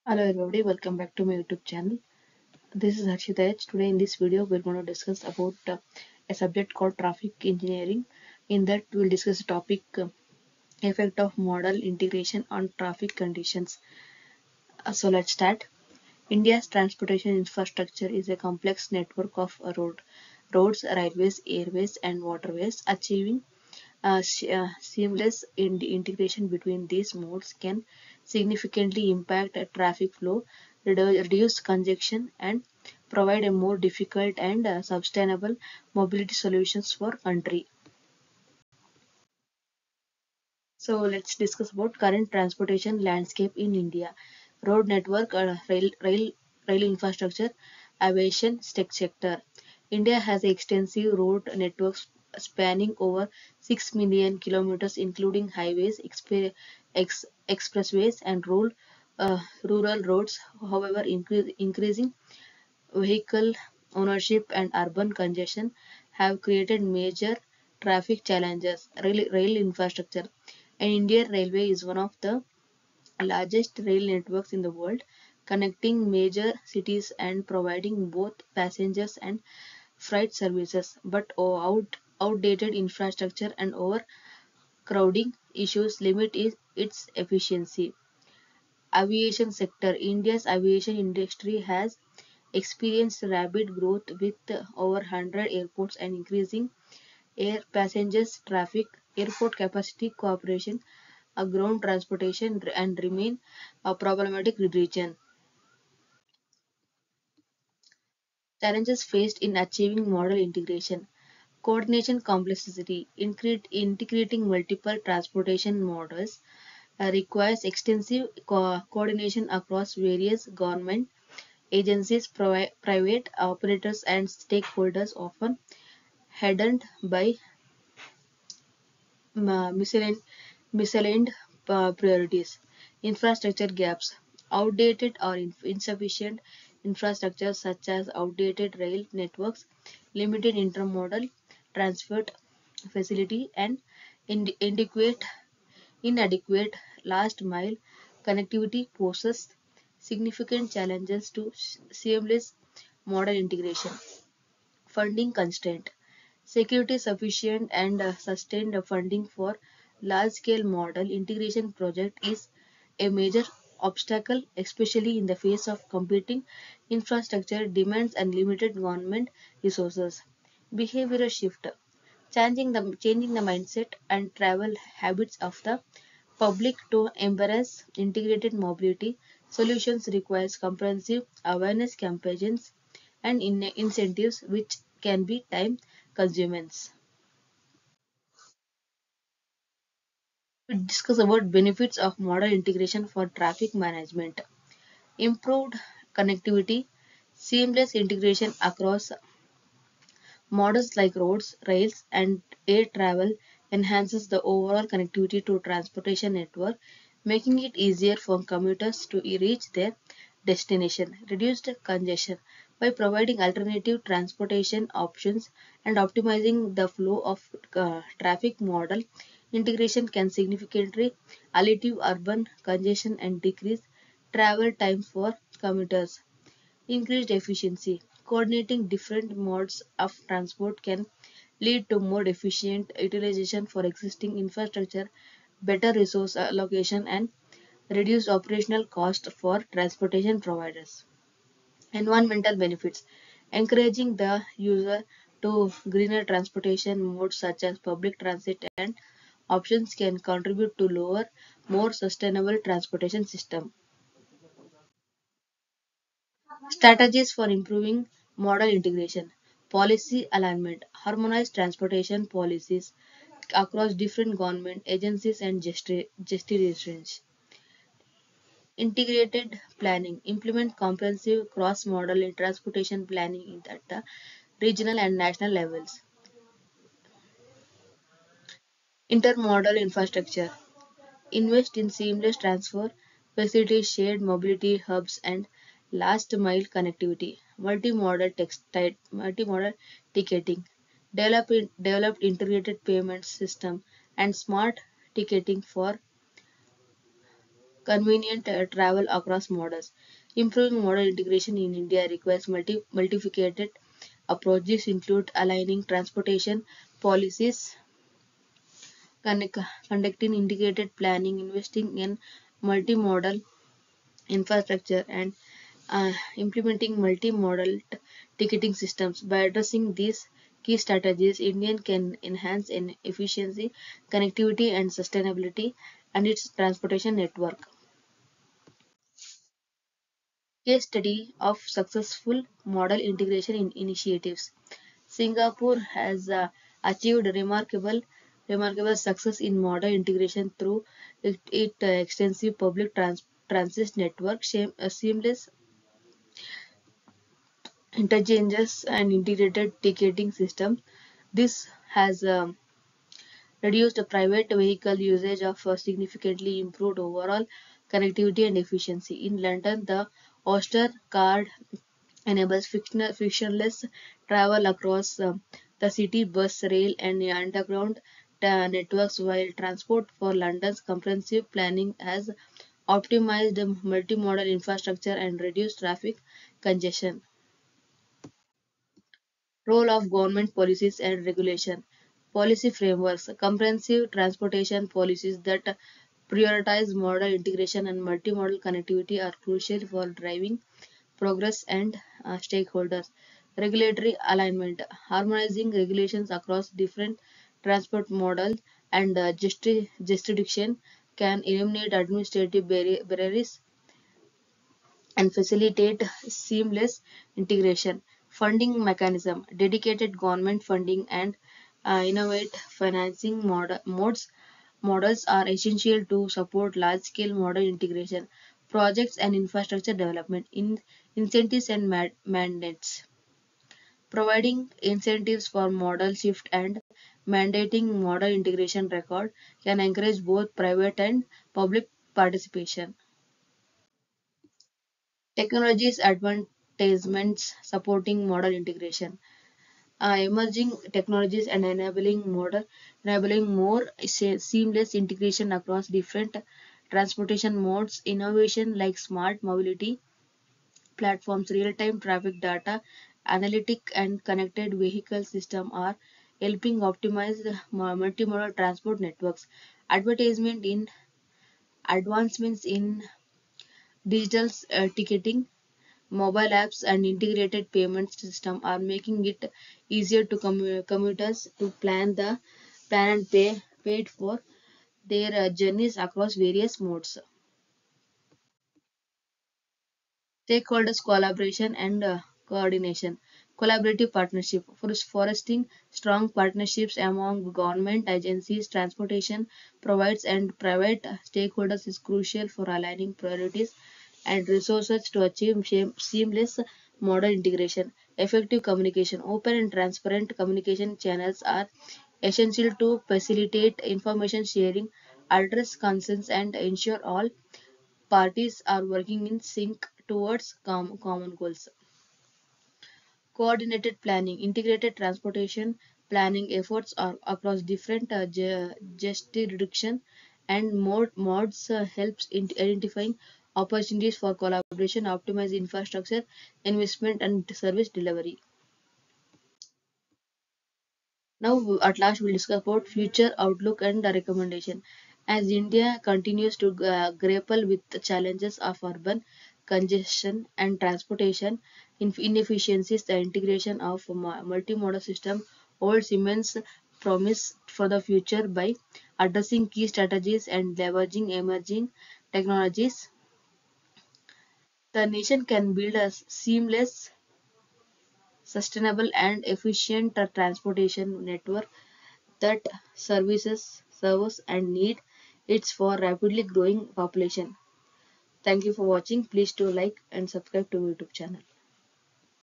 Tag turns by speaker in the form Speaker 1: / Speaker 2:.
Speaker 1: Hello everybody, welcome back to my YouTube channel. This is Harshita H. Today in this video we're going to discuss about a subject called traffic engineering. In that we'll discuss the topic effect of model integration on traffic conditions. So let's start. India's transportation infrastructure is a complex network of roads, railways, airways and waterways. Achieving seamless integration between these modes can significantly impact traffic flow, reduce congestion, and provide a more difficult and sustainable mobility solutions for country. So let's discuss about current transportation landscape in India. Road network, rail infrastructure, aviation sector. India has extensive road networks spanning over 6 million kilometers, including highways, expressways, and rural roads. However, increasing vehicle ownership and urban congestion have created major traffic challenges. Rail infrastructure. An Indian Railway is one of the largest rail networks in the world, connecting major cities and providing both passengers and freight services. But outdated infrastructure and overcrowding issues limit its efficiency. Aviation sector. India's aviation industry has experienced rapid growth with over 100 airports and increasing air passengers traffic, airport capacity cooperation, ground transportation and remain a problematic region. Challenges faced in achieving model integration. Coordination complexity. Integrating multiple transportation models requires extensive coordination across various government agencies, private operators, and stakeholders, often headed by misaligned, misaligned priorities. Infrastructure gaps. Outdated or insufficient infrastructure such as outdated rail networks, limited intermodal transport facility, and inadequate last mile connectivity poses significant challenges to seamless model integration. Funding constraint. Security sufficient and sustained funding for large-scale model integration project is a major obstacle, especially in the face of competing infrastructure demands and limited government resources. Behavioral shift. Changing the mindset and travel habits of the public to embrace integrated mobility solutions requires comprehensive awareness campaigns and incentives which can be time consuming. We discuss about benefits of model integration for traffic management. Improved connectivity, seamless integration across models like roads, rails, and air travel enhances the overall connectivity to transportation network, making it easier for commuters to reach their destination. Reduced congestion by providing alternative transportation options and optimizing the flow of traffic model integration can significantly alleviate urban congestion and decrease travel time for commuters. Increased efficiency. Coordinating different modes of transport can lead to more efficient utilization for existing infrastructure, better resource allocation, and reduced operational cost for transportation providers. Environmental benefits. Encouraging the user to greener transportation modes such as public transit and options can contribute to lower, more sustainable transportation system. Strategies for improving modal integration. Policy alignment. Harmonized transportation policies across different government agencies and jurisdictions. Integrated planning. Implement comprehensive cross-modal transportation planning at the regional and national levels. Intermodal infrastructure. Invest in seamless transfer, facilitate shared mobility hubs and last mile connectivity. Multimodal ticketing. Develop integrated payment system and smart ticketing for convenient travel across models. Improving model integration in India requires multifaceted approach. This include aligning transportation policies, conducting integrated planning, investing in multimodal infrastructure, and implementing multimodal ticketing systems. By addressing these key strategies, India can enhance in efficiency, connectivity, and sustainability and its transportation network. Case study of successful model integration in initiatives. Singapore has achieved remarkable success in model integration through its extensive public transit network, seamless interchanges, and integrated ticketing systems. This has reduced private vehicle usage of significantly improved overall connectivity and efficiency. In London, the Oyster card enables frictionless travel across the city, bus, rail, and underground networks, while transport for London's comprehensive planning has optimized multimodal infrastructure and reduced traffic congestion. Role of government policies and regulation. Policy frameworks. Comprehensive transportation policies that prioritize modal integration and multimodal connectivity are crucial for driving progress and stakeholders. Regulatory alignment. Harmonizing regulations across different transport models and jurisdiction can eliminate administrative barriers and facilitate seamless integration. Funding mechanism, dedicated government funding and innovate financing models are essential to support large-scale model integration projects and infrastructure development. Incentives and mandates, providing incentives for model shift and mandating model integration record can encourage both private and public participation. Technologies advancements supporting model integration. Emerging technologies and enabling more seamless integration across different transportation modes. Innovation like smart mobility platforms, real-time traffic data, analytic and connected vehicle system are helping optimize the multimodal transport networks. Advertisement in advancements in digital ticketing, mobile apps, and integrated payment system are making it easier to commuters to plan and paid for their journeys across various modes. Stakeholders collaboration and coordination. Collaborative partnership. For foresting strong partnerships among government agencies, transportation provides and private stakeholders is crucial for aligning priorities and resources to achieve seamless model integration. Effective communication. Open and transparent communication channels are essential to facilitate information sharing, address concerns, and ensure all parties are working in sync towards common goals. Coordinated planning. Integrated transportation planning efforts are across different jurisdiction and modes helps in identifying opportunities for collaboration, optimize infrastructure, investment, and service delivery. Now, at last, we'll discuss about future outlook and the recommendation. As India continues to grapple with the challenges of urban congestion and transportation inefficiencies, the integration of multimodal system holds immense promise for the future by addressing key strategies and leveraging emerging technologies. The nation can build a seamless, sustainable, and efficient transportation network that serves and need it's for rapidly growing population. Thank you for watching. Please do like and subscribe to YouTube channel.